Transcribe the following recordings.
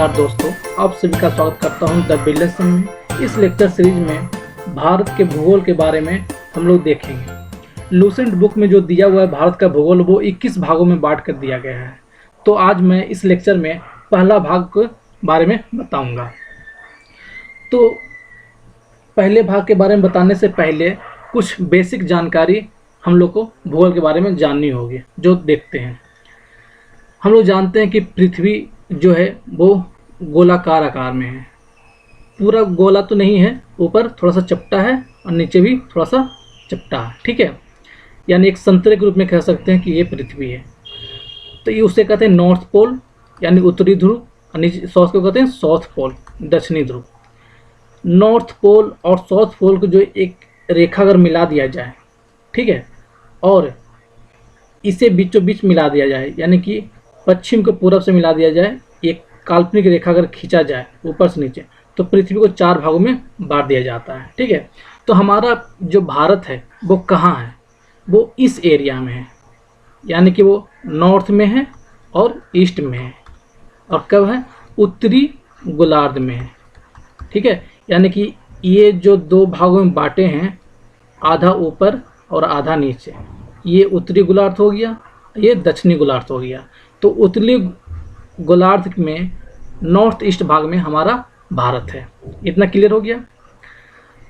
नमस्कार दोस्तों, आप सभी का स्वागत करता हूं द बिल्डर्सन में। इस लेक्चर सीरीज में भारत के भूगोल के बारे में हम लोग देखेंगे। लूसेंट बुक में जो दिया हुआ है भारत का भूगोल, वो 21 भागों में बांट कर दिया गया है। तो आज मैं इस लेक्चर में पहला भाग के बारे में बताऊंगा। तो पहले भाग के बारे में बताने से पहले कुछ बेसिक जानकारी हम लोग को भूगोल के बारे में जाननी होगी। जो देखते हैं, हम लोग जानते हैं कि पृथ्वी जो है वो गोलाकार आकार में है। पूरा गोला तो नहीं है, ऊपर थोड़ा सा चपटा है और नीचे भी थोड़ा सा चपटा है, ठीक है। यानी एक संतरे के रूप में कह सकते हैं कि ये पृथ्वी है। तो ये उसे कहते हैं नॉर्थ पोल यानी उत्तरी ध्रुव, और नीचे साउथ को कहते हैं साउथ पोल दक्षिणी ध्रुव। नॉर्थ पोल और साउथ पोल को जो एक रेखा अगर मिला दिया जाए, ठीक है, और इसे बीचों बीच मिला दिया जाए, यानी कि पश्चिम को पूरब से मिला दिया जाए, एक काल्पनिक रेखा अगर खींचा जाए ऊपर से नीचे, तो पृथ्वी को 4 भागों में बांट दिया जाता है, ठीक है। तो हमारा जो भारत है वो कहाँ है? वो इस एरिया में है, यानी कि वो नॉर्थ में है और ईस्ट में है, और कब है? उत्तरी गोलार्ध में है, ठीक है। यानी कि ये जो 2 भागों में बांटे हैं, आधा ऊपर और आधा नीचे, ये उत्तरी गोलार्ध हो गया, ये दक्षिणी गोलार्ध हो गया। तो उत्तरी गोलार्ध में नॉर्थ ईस्ट भाग में हमारा भारत है। इतना क्लियर हो गया।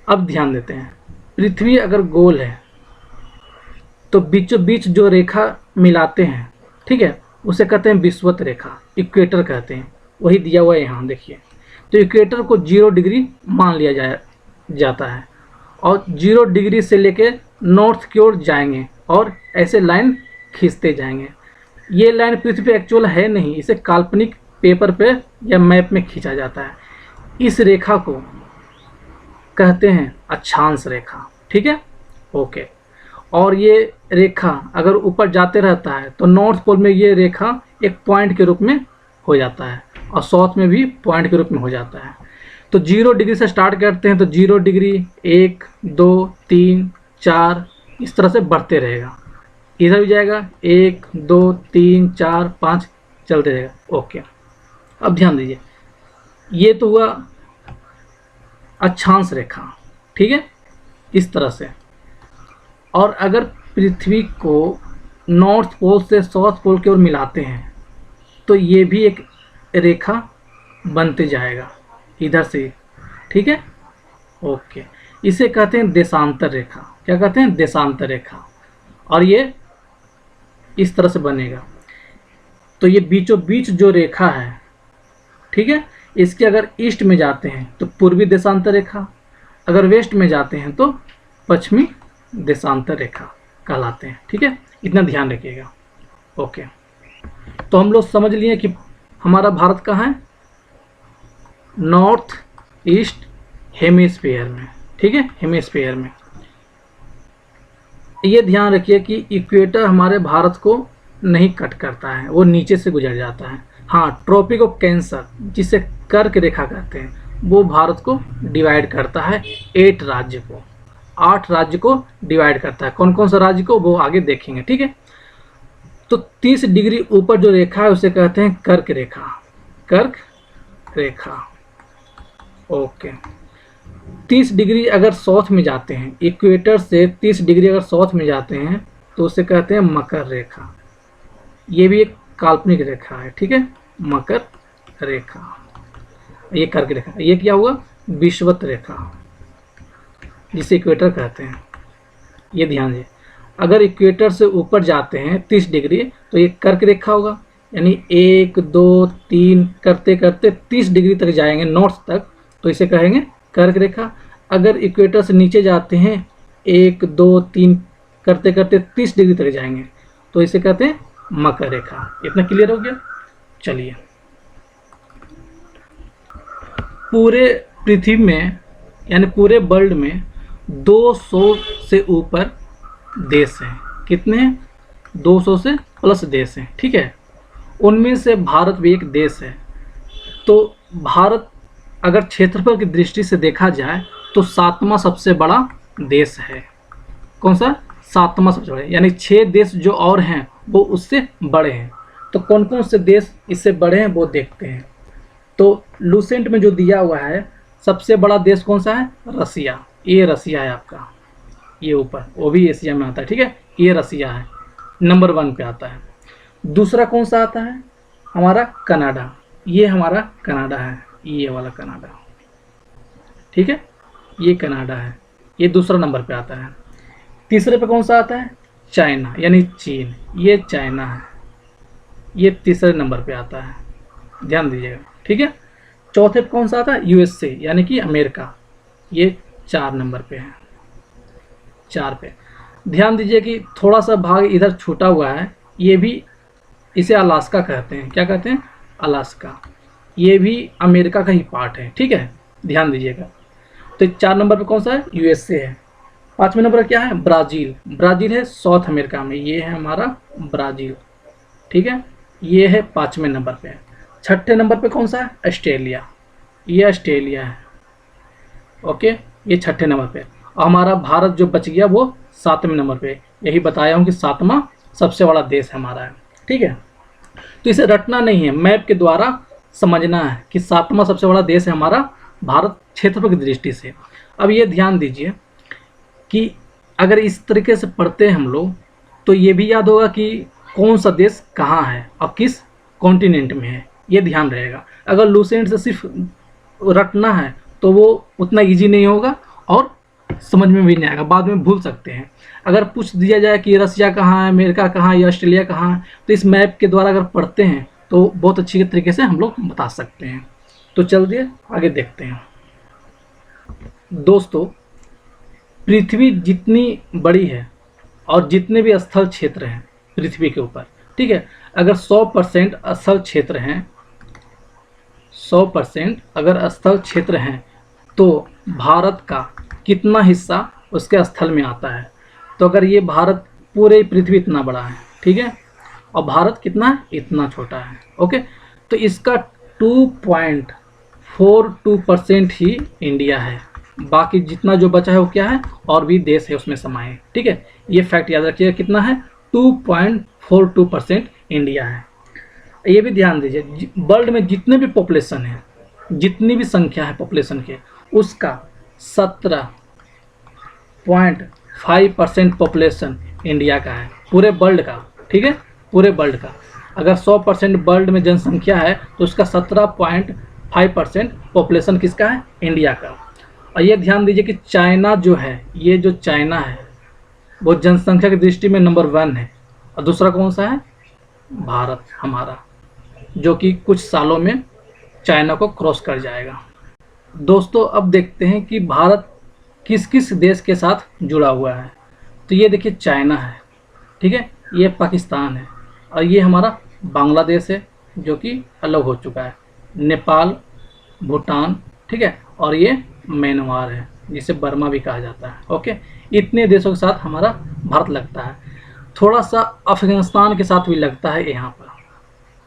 अब ध्यान देते हैं, पृथ्वी अगर गोल है तो बीचों बीच जो रेखा मिलाते हैं, ठीक है, उसे कहते हैं विषुवत रेखा, इक्वेटर कहते हैं। वही दिया हुआ है यहाँ, देखिए। तो इक्वेटर को 0 डिग्री मान लिया जाता है, और 0 डिग्री से लेके नॉर्थ की ओर जाएंगे और ऐसे लाइन खींचते जाएंगे। ये लाइन पृथ्वी पे एक्चुअल है नहीं, इसे काल्पनिक पेपर पे या मैप में खींचा जाता है। इस रेखा को कहते हैं अक्षांश रेखा, ठीक है, ओके। और ये रेखा अगर ऊपर जाते रहता है तो नॉर्थ पोल में ये रेखा एक पॉइंट के रूप में हो जाता है, और साउथ में भी पॉइंट के रूप में हो जाता है। तो 0 डिग्री से स्टार्ट करते हैं, तो 0 डिग्री 1 2 3 4 इस तरह से बढ़ते रहेगा। इधर भी जाएगा 1 2 3 4 5 चलते रहेगा, ओके। अब ध्यान दीजिए, ये तो हुआ अक्षांश रेखा, ठीक है, इस तरह से। और अगर पृथ्वी को नॉर्थ पोल से साउथ पोल की ओर मिलाते हैं तो ये भी एक रेखा बनते जाएगा इधर से, ठीक है, ओके। इसे कहते हैं देशांतर रेखा। क्या कहते हैं? देशांतर रेखा। और ये इस तरह से बनेगा। तो ये बीचों बीच जो रेखा है, ठीक है, इसके अगर ईस्ट में जाते हैं तो पूर्वी देशांतर रेखा, अगर वेस्ट में जाते हैं तो पश्चिमी देशांतर रेखा कहलाते हैं, ठीक है। इतना ध्यान रखिएगा, ओके। तो हम लोग समझ लिए कि हमारा भारत कहाँ है? नॉर्थ ईस्ट हेमिस्फीयर में, ठीक है, हेमिस्फीयर में। ये ध्यान रखिए कि इक्वेटर हमारे भारत को नहीं कट करता है, वो नीचे से गुजर जाता है। हाँ, ट्रॉपिक ऑफ कैंसर, जिसे कर्क रेखा कहते हैं, वो भारत को डिवाइड करता है 8 राज्य को, 8 राज्य को डिवाइड करता है। कौन कौन सा राज्य को, वो आगे देखेंगे, ठीक है। तो 30 डिग्री ऊपर जो रेखा है उसे कहते हैं कर्क रेखा, कर्क रेखा, ओके। 30 डिग्री अगर साउथ में जाते हैं, इक्वेटर से 30 डिग्री अगर साउथ में जाते हैं तो उसे कहते हैं मकर रेखा। ये भी एक काल्पनिक रेखा है, ठीक है, मकर रेखा। ये कर्क रेखा। ये क्या हुआ? विषुवत रेखा, जिसे इक्वेटर कहते हैं। ये ध्यान दीजिए, अगर इक्वेटर से ऊपर जाते हैं 30 डिग्री तो ये कर्क रेखा होगा, यानी 1 2 3 करते करते 30 डिग्री तक जाएंगे नॉर्थ तक, तो इसे कहेंगे कर्क रेखा। अगर इक्वेटर से नीचे जाते हैं 1 2 3 करते करते 30 डिग्री तक जाएंगे, तो इसे कहते हैं मकर रेखा। इतना क्लियर हो गया? चलिए, पूरे पृथ्वी में यानी पूरे वर्ल्ड में 200 से ऊपर देश हैं। कितने हैं? 200 से प्लस देश हैं, ठीक है। उनमें से भारत भी एक देश है। तो भारत अगर क्षेत्रफल की दृष्टि से देखा जाए तो 7वां सबसे बड़ा देश है। कौन सा? 7वां सबसे बड़ा, यानी 6 देश जो और हैं वो उससे बड़े हैं। तो कौन कौन से देश इससे बड़े हैं वो देखते हैं। तो लूसेंट में जो दिया हुआ है सबसे बड़ा देश कौन सा है? रसिया। ये रसिया है आपका, ये ऊपर, वो भी एशिया में आता है, ठीक है। ये रसिया है, नंबर 1 पे आता है। दूसरा कौन सा आता है? हमारा कनाडा। ये हमारा कनाडा है, ये वाला कनाडा, ठीक है, ये कनाडा है, ये दूसरा नंबर पे आता है। तीसरे पे कौन सा आता है? चाइना यानी चीन, ये चाइना है, ये तीसरे नंबर पे आता है, ध्यान दीजिएगा, ठीक है। चौथे पे कौन सा आता है? यूएसए यानी कि अमेरिका, ये 4 नंबर पे है, 4 पे। ध्यान दीजिए कि थोड़ा सा भाग इधर छूटा हुआ है, ये भी, इसे अलास्का कहते हैं। क्या कहते हैं? अलास्का। ये भी अमेरिका का ही पार्ट है, ठीक है, ध्यान दीजिएगा। तो 4 नंबर पे कौन सा है? यूएसए है। 5वें नंबर पर क्या है? ब्राज़ील। ब्राज़ील है साउथ अमेरिका में, ये है हमारा ब्राज़ील, ठीक है, ये है 5वें नंबर पे। 6ठे नंबर पे कौन सा है? ऑस्ट्रेलिया, ये ऑस्ट्रेलिया है, ओके, ये 6ठे नंबर पे। और हमारा भारत जो बच गया वो 7वें नंबर पे। यही बताया हूँ कि 7वां सबसे बड़ा देश हमारा है, ठीक है। तो इसे रटना नहीं है, मैप के द्वारा समझना है कि 7वां सबसे बड़ा देश है हमारा भारत क्षेत्रफल की दृष्टि से। अब ये ध्यान दीजिए कि अगर इस तरीके से पढ़ते हैं हम लोग तो ये भी याद होगा कि कौन सा देश कहाँ है और किस कॉन्टिनेंट में है, ये ध्यान रहेगा। अगर लूसेंट से सिर्फ रटना है तो वो उतना इजी नहीं होगा और समझ में भी नहीं आएगा, बाद में भूल सकते हैं। अगर पूछ दिया जाए कि रसिया कहाँ है, अमेरिका कहाँ है या ऑस्ट्रेलिया कहाँ है, तो इस मैप के द्वारा अगर पढ़ते हैं तो बहुत अच्छी तरीके से हम लोग बता सकते हैं। तो चलिए आगे देखते हैं। दोस्तों, पृथ्वी जितनी बड़ी है और जितने भी स्थल क्षेत्र हैं पृथ्वी के ऊपर, ठीक है, अगर 100% स्थल क्षेत्र हैं, 100% अगर स्थल क्षेत्र हैं तो भारत का कितना हिस्सा उसके स्थल में आता है? तो अगर ये भारत, पूरे पृथ्वी इतना बड़ा है, ठीक है, और भारत कितना है? इतना छोटा है, ओके, तो इसका 2.42% ही इंडिया है। बाकी जितना जो बचा है वो क्या है? और भी देश है उसमें समाये, ठीक है। ये फैक्ट याद रखिएगा, कितना है? 2.42% इंडिया है। ये भी ध्यान दीजिए, वर्ल्ड में जितने भी पॉपुलेशन है, जितनी भी संख्या है पॉपुलेशन के, उसका 17.5% पॉपुलेशन इंडिया का है, पूरे वर्ल्ड का, ठीक है, पूरे वर्ल्ड का। अगर 100% वर्ल्ड में जनसंख्या है तो उसका 17.5% पॉपुलेशन किसका है? इंडिया का। और ये ध्यान दीजिए कि चाइना जो है, ये जो चाइना है वो जनसंख्या की दृष्टि में नंबर 1 है, और दूसरा कौन सा है? भारत हमारा, जो कि कुछ सालों में चाइना को क्रॉस कर जाएगा। दोस्तों, अब देखते हैं कि भारत किस किस देश के साथ जुड़ा हुआ है। तो ये देखिए चाइना है, ठीक है, ये पाकिस्तान है, और ये हमारा बांग्लादेश है जो कि अलग हो चुका है, नेपाल, भूटान, ठीक है, और ये म्यांमार है जिसे बर्मा भी कहा जाता है, ओके। इतने देशों के साथ हमारा भारत लगता है। थोड़ा सा अफगानिस्तान के साथ भी लगता है यहाँ पर,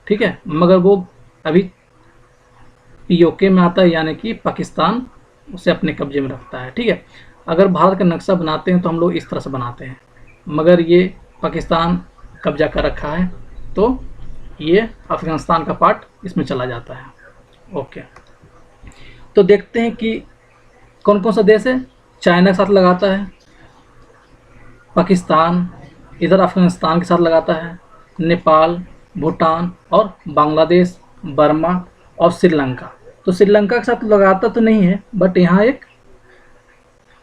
ठीक है, मगर वो अभी पीओके में आता है, यानी कि पाकिस्तान उसे अपने कब्जे में रखता है, ठीक है। अगर भारत का नक्शा बनाते हैं तो हम लोग इस तरह से बनाते हैं, मगर ये पाकिस्तान कब्जा कर रखा है तो ये अफगानिस्तान का पार्ट इसमें चला जाता है, ओके। तो देखते हैं कि कौन कौन सा देश है चाइना के साथ लगाता है, पाकिस्तान, इधर अफगानिस्तान के साथ लगाता है, नेपाल, भूटान और बांग्लादेश, बर्मा और श्रीलंका। तो श्रीलंका के साथ लगाता तो नहीं है, बट यहाँ एक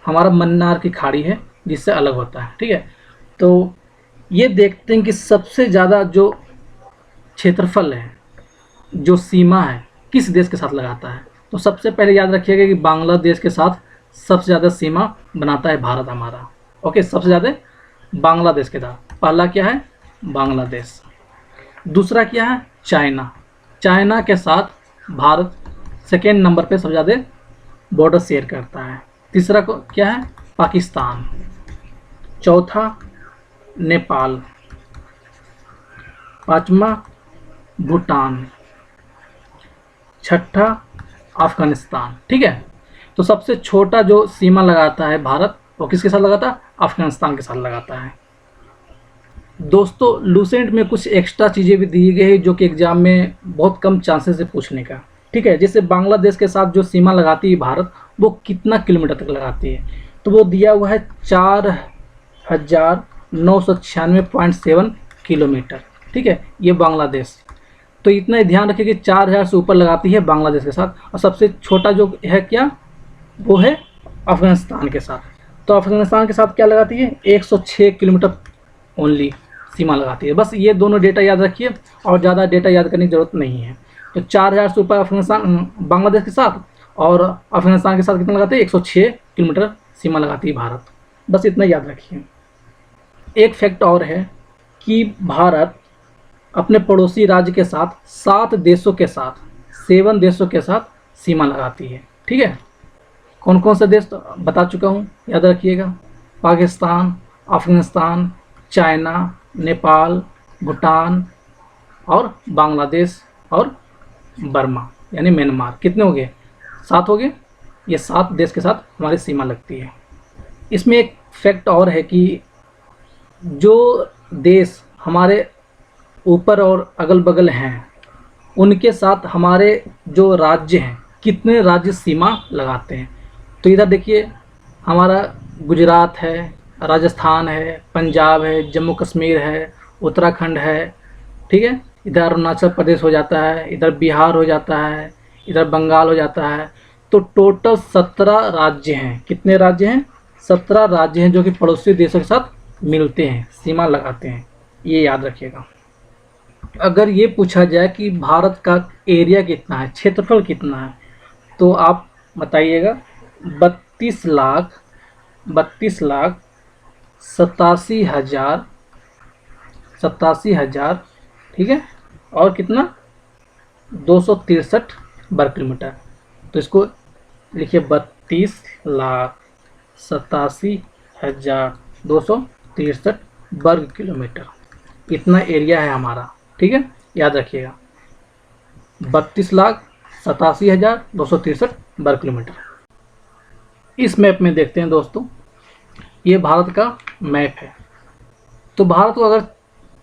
हमारा मन्नार की खाड़ी है जिससे अलग होता है, ठीक है। तो ये देखते हैं कि सबसे ज़्यादा जो क्षेत्रफल है, जो सीमा है, किस देश के साथ लगाता है। तो सबसे पहले याद रखिएगा कि बांग्लादेश के साथ सबसे ज़्यादा सीमा बनाता है भारत हमारा, ओके, सबसे ज़्यादा बांग्लादेश के साथ। पहला क्या है? बांग्लादेश। दूसरा क्या है? चाइना। चाइना के साथ भारत सेकेंड नंबर पे सबसे ज़्यादा बॉर्डर शेयर करता है। तीसरा को क्या है? पाकिस्तान। चौथा नेपाल। पाँचवा भूटान। छठा अफगानिस्तान, ठीक है। तो सबसे छोटा जो सीमा लगाता है भारत, वो किसके साथ लगाता है? अफगानिस्तान के साथ लगाता है। दोस्तों, लूसेंट में कुछ एक्स्ट्रा चीज़ें भी दी गई है जो कि एग्जाम में बहुत कम चांसेस है पूछने का, ठीक है। जैसे बांग्लादेश के साथ जो सीमा लगाती है भारत, वो कितना किलोमीटर तक लगाती है, तो वो दिया हुआ है 4,996.7 किलोमीटर। ठीक है, ये बांग्लादेश। तो इतना ही ध्यान रखिए कि 4,000 से ऊपर लगाती है बांग्लादेश के साथ। और सबसे छोटा जो है क्या, वो है अफगानिस्तान के साथ। तो अफगानिस्तान के साथ क्या लगाती है, 106 किलोमीटर ओनली सीमा लगाती है। बस ये दोनों डेटा याद रखिए, और ज़्यादा डेटा याद करने की ज़रूरत नहीं है। तो 4,000 से ऊपर अफगानिस्तान बांग्लादेश के साथ, और अफगानिस्तान के साथ कितना लगाते हैं, 106 किलोमीटर सीमा लगाती है भारत। बस इतना याद रखिए। एक फैक्ट और है कि भारत अपने पड़ोसी राज्य के साथ 7 देशों के साथ 7 देशों के साथ सीमा लगाती है। ठीक है, कौन कौन से देश तो बता चुका हूँ, याद रखिएगा। पाकिस्तान, अफगानिस्तान, चाइना, नेपाल, भूटान और बांग्लादेश और बर्मा यानी म्यांमार। कितने हो गए, 7 हो गए। ये 7 देश के साथ हमारी सीमा लगती है। इसमें एक फैक्ट और है कि जो देश हमारे ऊपर और अगल बगल हैं, उनके साथ हमारे जो राज्य हैं, कितने राज्य सीमा लगाते हैं। तो इधर देखिए, हमारा गुजरात है, राजस्थान है, पंजाब है, जम्मू कश्मीर है, उत्तराखंड है। ठीक है, इधर अरुणाचल प्रदेश हो जाता है, इधर बिहार हो जाता है, इधर बंगाल हो जाता है। तो टोटल 17 राज्य हैं। कितने राज्य हैं, 17 राज्य हैं जो कि पड़ोसी देशों के साथ मिलते हैं, सीमा लगाते हैं। ये याद रखिएगा। अगर ये पूछा जाए कि भारत का एरिया कितना है, क्षेत्रफल कितना है, तो आप बताइएगा। 32,87,000, ठीक है, और कितना, 263 वर्ग किलोमीटर। तो इसको लिखिए, 32,87,263 वर्ग किलोमीटर। इतना एरिया है हमारा। ठीक है, याद रखिएगा, 32,87,263 वर्ग किलोमीटर। इस मैप में देखते हैं दोस्तों, ये भारत का मैप है। तो भारत को अगर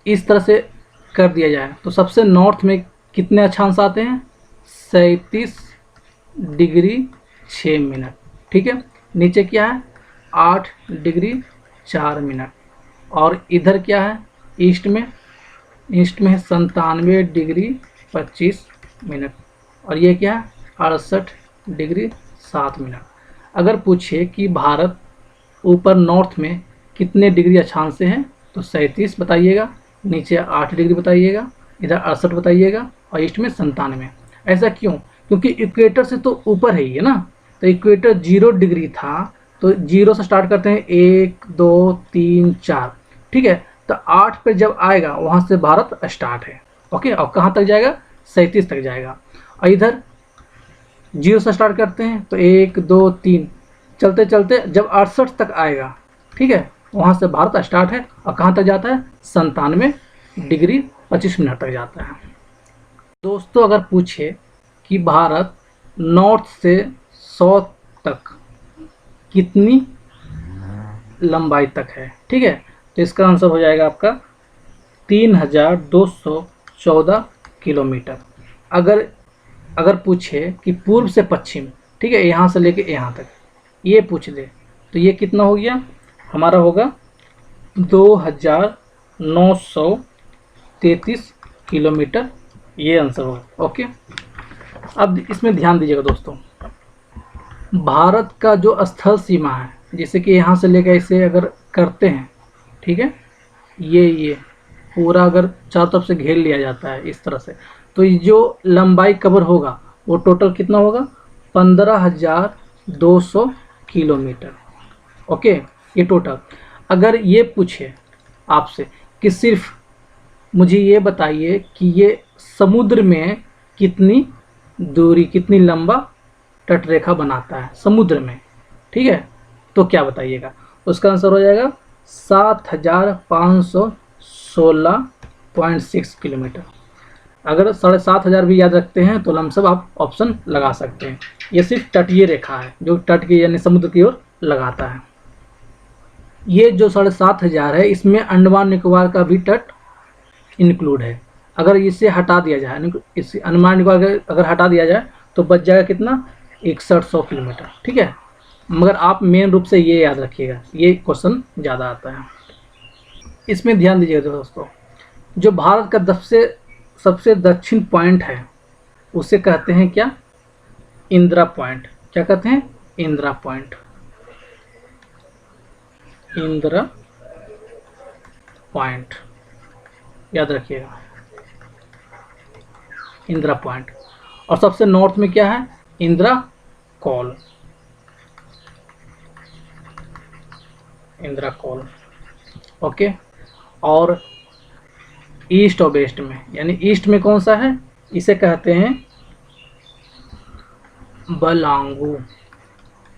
इस तरह से कर दिया जाए तो सबसे नॉर्थ में कितने अक्षांश आते हैं, 37 डिग्री 6 मिनट। ठीक है, नीचे क्या है, 8 डिग्री 4 मिनट। और इधर क्या है, ईस्ट में है 97 डिग्री 25 मिनट। और ये क्या है, 68 डिग्री 7 मिनट। अगर पूछे कि भारत ऊपर नॉर्थ में कितने डिग्री अक्षांश से हैं, तो 37 बताइएगा, नीचे 8 डिग्री बताइएगा, इधर 68 बताइएगा, और ईस्ट में 97। ऐसा क्यों, क्योंकि इक्वेटर से तो ऊपर है ही है ना। तो इक्वेटर 0 डिग्री था, तो 0 से स्टार्ट करते हैं, 1 2 3 4। ठीक है, तो 8 पे जब आएगा वहाँ से भारत स्टार्ट है। ओके, और कहाँ तक जाएगा, 37 तक जाएगा। और इधर 0 से स्टार्ट करते हैं, तो 1 2 3 चलते चलते जब 68 तक आएगा, ठीक है, वहाँ से भारत स्टार्ट है। और कहाँ तक जाता है, 97 डिग्री 25 मिनट तक जाता है। दोस्तों, अगर पूछे कि भारत नॉर्थ से साउथ तक कितनी लंबाई तक है, ठीक है, तो इसका आंसर हो जाएगा आपका 3,214 किलोमीटर। अगर पूछे कि पूर्व से पश्चिम, ठीक है, यहाँ से लेके यहाँ तक ये पूछ दे, तो ये कितना हो गया, हमारा होगा 2,933 किलोमीटर। ये आंसर होगा। ओके, अब इसमें ध्यान दीजिएगा दोस्तों, भारत का जो स्थल सीमा है, जैसे कि यहाँ से लेकर इसे अगर करते हैं, ठीक है, ये पूरा अगर चारों तरफ से घेर लिया जाता है इस तरह से, तो ये जो लंबाई कवर होगा वो टोटल कितना होगा, 15,200 किलोमीटर। ओके, ये टोटल। अगर ये पूछे आपसे कि सिर्फ मुझे ये बताइए कि ये समुद्र में कितनी दूरी, कितनी लंबा तटरेखा बनाता है समुद्र में, ठीक है, तो क्या बताइएगा, उसका आंसर हो जाएगा 7,516.6 किलोमीटर। अगर 7,500 भी याद रखते हैं तो लमसम आप ऑप्शन लगा सकते हैं। ये सिर्फ तटीय रेखा है जो तट की यानी समुद्र की ओर लगाता है। ये जो 7,500 है, इसमें अंडमान निकोबार का भी तट इंक्लूड है। अगर इसे हटा दिया जाए, इस अंडमान निकोबार अगर हटा दिया जाए तो बच जाएगा कितना, 6100 किलोमीटर। ठीक है, मगर आप मेन रूप से ये याद रखिएगा, ये क्वेश्चन ज़्यादा आता है। इसमें ध्यान दीजिएगा दोस्तों, जो भारत का सबसे दक्षिण पॉइंट है उसे कहते हैं क्या, इंदिरा पॉइंट। क्या कहते हैं, इंदिरा पॉइंट। इंदिरा पॉइंट याद रखिएगा, इंदिरा पॉइंट। और सबसे नॉर्थ में क्या है, Indira call. Indira call, okay. और ईस्ट और वेस्ट में, यानी ईस्ट में कौन सा है, इसे कहते हैं बलांगू,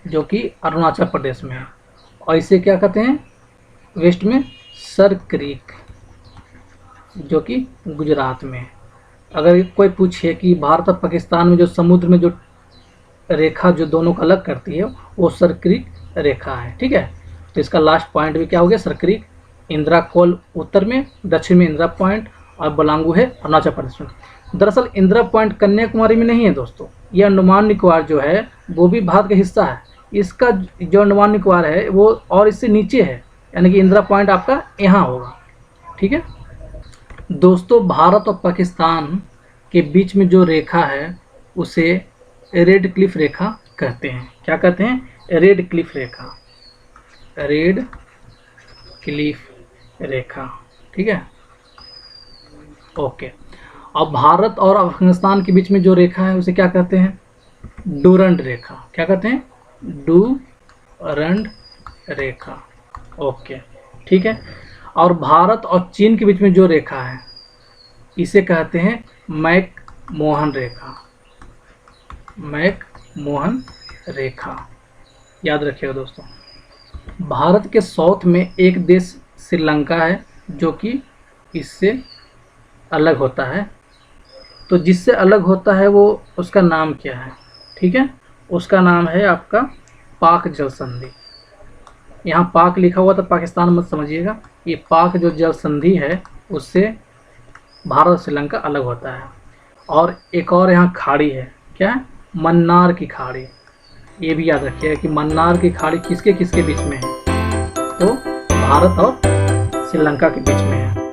जो कि अरुणाचल प्रदेश में है। और इसे क्या कहते हैं वेस्ट में, सर क्रीक, जो कि गुजरात में है। अगर कोई पूछे कि भारत और पाकिस्तान में जो समुद्र में जो रेखा जो दोनों को अलग करती है वो सर क्रीक रेखा है। ठीक है, तो इसका लास्ट पॉइंट भी क्या हो गया, सर क्रीक। इंदिरा कॉल उत्तर में, दक्षिण में इंदिरा पॉइंट, और बलांगू है अरुणाचल प्रदेश में। दरअसल इंदिरा पॉइंट कन्याकुमारी में नहीं है दोस्तों, ये अंडमान निकोबार जो है वो भी भारत का हिस्सा है। इसका जो अंडमान निकोबार है वो और इससे नीचे है, यानी कि इंदिरा पॉइंट आपका यहाँ होगा। ठीक है दोस्तों, भारत और पाकिस्तान के बीच में जो रेखा है उसे रेड क्लिफ रेखा कहते हैं। क्या कहते हैं, रेड क्लिफ रेखा, रेड क्लिफ रेखा। ठीक है, ओके। अब भारत और अफगानिस्तान के बीच में जो रेखा है उसे क्या कहते हैं, डूरंड रेखा। क्या कहते हैं, डूरंड रेखा, ओके। ठीक है, और भारत और चीन के बीच में जो रेखा है इसे कहते हैं मैक-मोहन रेखा। मैक-मोहन रेखा याद रखिएगा दोस्तों। भारत के साउथ में एक देश श्रीलंका है जो कि इससे अलग होता है। तो जिससे अलग होता है वो, उसका नाम क्या है, ठीक है, उसका नाम है आपका पाक जल संधि। यहाँ पाक लिखा हुआ तो पाकिस्तान मत समझिएगा, ये पाक जो जल संधि है उससे भारत और श्रीलंका अलग होता है। और एक और यहाँ खाड़ी है, क्या है, मन्नार की खाड़ी। ये भी याद रखिएगा कि मन्नार की खाड़ी किसके किसके बीच में है, तो भारत और श्रीलंका के बीच में है।